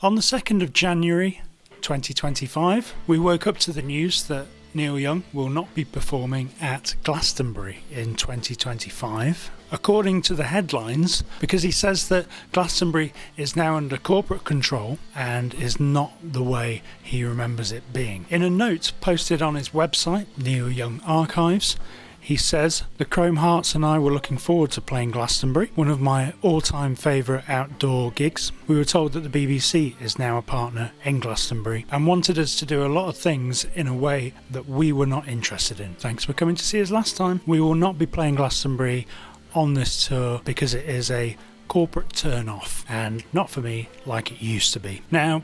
On the 2nd of January 2025, we woke up to the news that Neil Young will not be performing at Glastonbury in 2025, according to the headlines, because he says that Glastonbury is now under corporate control and is not the way he remembers it being. In a note posted on his website, Neil Young Archives, he says, "The Chrome Hearts and I were looking forward to playing Glastonbury, one of my all-time favourite outdoor gigs. We were told that the BBC is now a partner in Glastonbury and wanted us to do a lot of things in a way that we were not interested in. Thanks for coming to see us last time. We will not be playing Glastonbury on this tour because it is a corporate turn-off and not for me like it used to be." Now,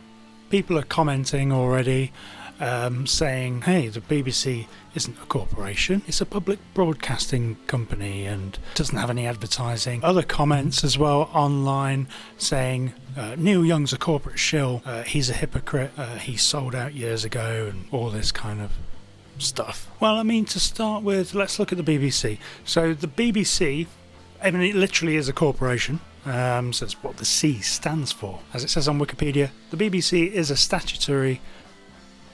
people are commenting already, saying, hey, the BBC isn't a corporation, it's a public broadcasting company and doesn't have any advertising. Other comments as well online saying Neil Young's a corporate shill, he's a hypocrite, he sold out years ago and all this kind of stuff. Well, I mean, to start with, let's look at the BBC. So the BBC, I mean, it literally is a corporation. So that's what the C stands for. As it says on Wikipedia, the BBC is a statutory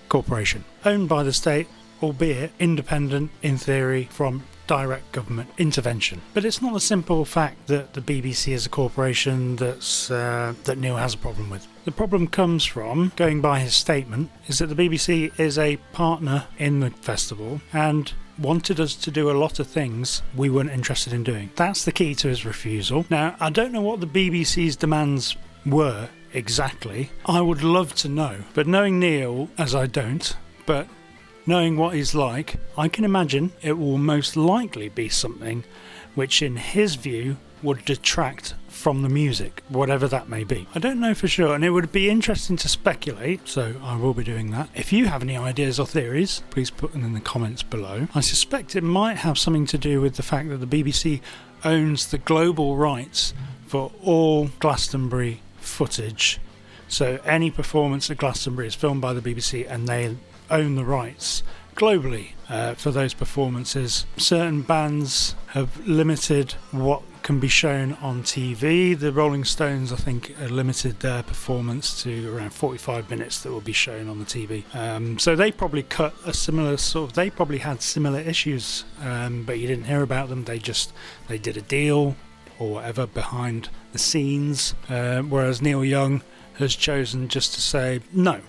corporation owned by the state, albeit independent in theory from direct government intervention. But it's not the simple fact that the BBC is a corporation that Neil has a problem with. The problem comes from, going by his statement, is that the BBC is a partner in the festival and wanted us to do a lot of things we weren't interested in doing. That's the key to his refusal. Now, I don't know what the BBC's demands were exactly. I would love to know, but knowing Neil, as I don't, but knowing what he's like, I can imagine it will most likely be something which in his view would detract from the music, whatever that may be. I don't know for sure, and it would be interesting to speculate, so I will be doing that. If you have any ideas or theories, please put them in the comments below. I suspect it might have something to do with the fact that the BBC owns the global rights for all Glastonbury footage. So any performance at Glastonbury is filmed by the BBC and they own the rights globally for those performances. Certain bands have limited what can be shown on TV. The Rolling Stones, I think, limited their performance to around 45 minutes that will be shown on the TV. So they probably cut a similar sort of, they probably had similar issues, but you didn't hear about them. They did a deal or whatever behind the scenes, whereas Neil Young has chosen just to say no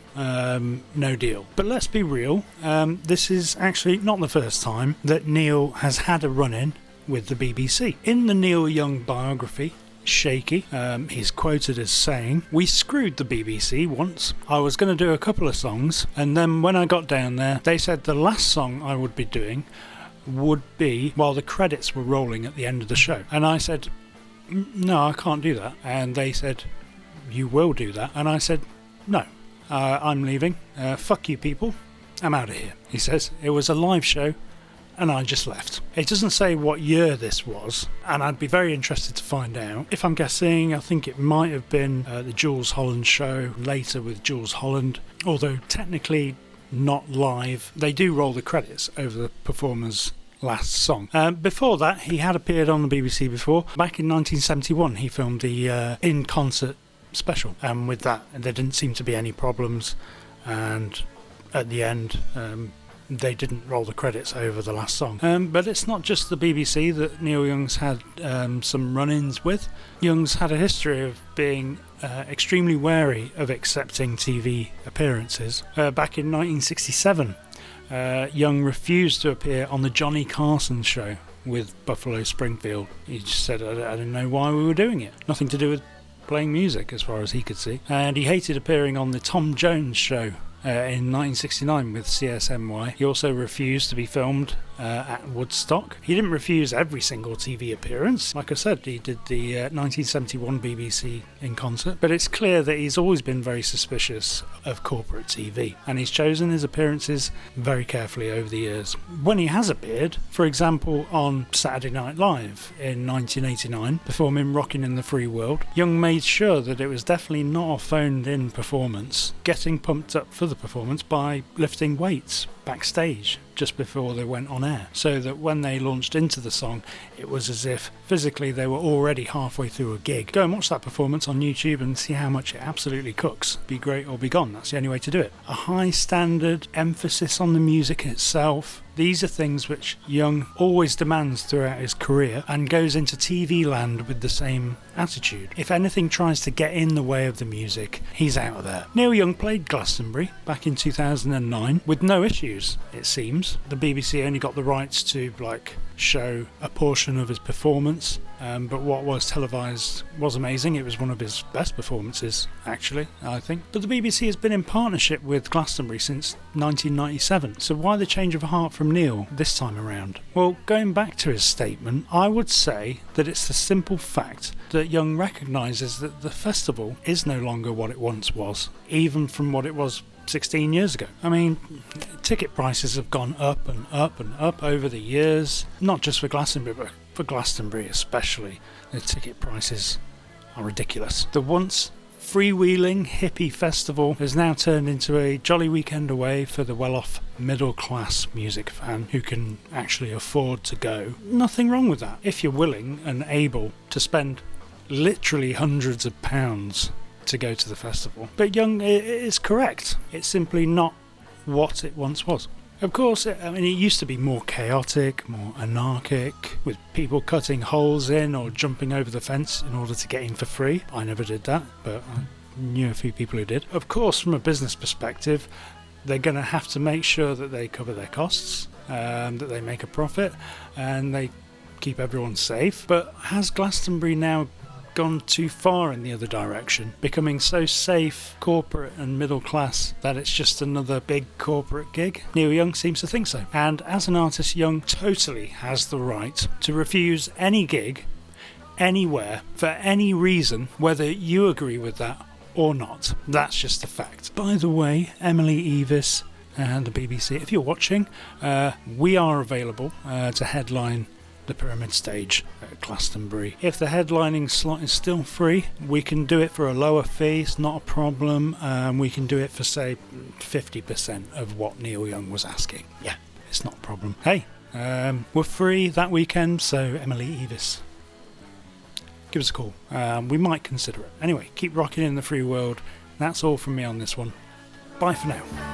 deal. But let's be real, this is actually not the first time that Neil has had a run-in with the BBC. In the Neil Young biography, Shaky, he's quoted as saying, "We screwed the BBC once. I was going to do a couple of songs, and then when I got down there, they said the last song I would be doing would be while the credits were rolling at the end of the show. And I said, no, I can't do that. And they said, you will do that. And I said, no, I'm leaving. Fuck you people. I'm out of here." He says, "It was a live show and I just left." It doesn't say what year this was, and I'd be very interested to find out. If I'm guessing, I think it might have been the Jules Holland show, later with Jules Holland, although technically not live. They do roll the credits over the performer's last song. Before that, he had appeared on the BBC before. Back in 1971, he filmed the in-concert special, and with that, there didn't seem to be any problems, and at the end, they didn't roll the credits over the last song. But it's not just the BBC that Neil Young's had some run-ins with. Young's had a history of being extremely wary of accepting TV appearances. Back in 1967, Young refused to appear on the Johnny Carson show with Buffalo Springfield. He just said, I didn't know why we were doing it. Nothing to do with playing music, as far as he could see. And he hated appearing on the Tom Jones show in 1969 with CSMY. He also refused to be filmed at Woodstock. He didn't refuse every single TV appearance. Like I said, he did the 1971 BBC in concert, but it's clear that he's always been very suspicious of corporate TV, and he's chosen his appearances very carefully over the years. When he has appeared, for example on Saturday Night Live in 1989, performing Rockin' in the Free World, Young made sure that it was definitely not a phoned in performance, getting pumped up for the performance by lifting weights backstage just before they went on air, so that when they launched into the song, it was as if physically they were already halfway through a gig. Go and watch that performance on YouTube and see how much it absolutely cooks. Be great or be gone, that's the only way to do it. A high standard, emphasis on the music itself. These are things which Young always demands throughout his career and goes into TV land with the same attitude. If anything tries to get in the way of the music, he's out of there. Neil Young played Glastonbury back in 2009 with no issues, it seems. The BBC only got the rights to show a portion of his performance, but what was televised was amazing. It was one of his best performances, actually, I think. But the BBC has been in partnership with Glastonbury since 1997, so why the change of heart from Neil this time around? Well, going back to his statement, I would say that it's the simple fact that Young recognises that the festival is no longer what it once was, even from what it was 16 years ago. I mean, ticket prices have gone up and up and up over the years, not just for Glastonbury, but for Glastonbury especially. The ticket prices are ridiculous. The once freewheeling hippie festival has now turned into a jolly weekend away for the well-off middle-class music fan who can actually afford to go. Nothing wrong with that, if you're willing and able to spend literally hundreds of pounds to go to the festival. But Young is correct. It's simply not what it once was. Of course, it used to be more chaotic, more anarchic, with people cutting holes in or jumping over the fence in order to get in for free. I never did that, but I knew a few people who did. Of course, from a business perspective, they're going to have to make sure that they cover their costs, that they make a profit, and they keep everyone safe. But has Glastonbury now gone too far in the other direction, becoming so safe, corporate and middle class that it's just another big corporate gig? Neil Young seems to think so. And as an artist, Young totally has the right to refuse any gig, anywhere, for any reason, whether you agree with that or not. That's just a fact. By the way, Emily Evis and the BBC, if you're watching, we are available to headline the Pyramid Stage at Glastonbury. If the headlining slot is still free, we can do it for a lower fee. It's not a problem. We can do it for, say, 50% of what Neil Young was asking. Yeah, it's not a problem. Hey, we're free that weekend, so Emily Evis, give us a call. We might consider it. Anyway, keep rocking in the free world. That's all from me on this one. Bye for now.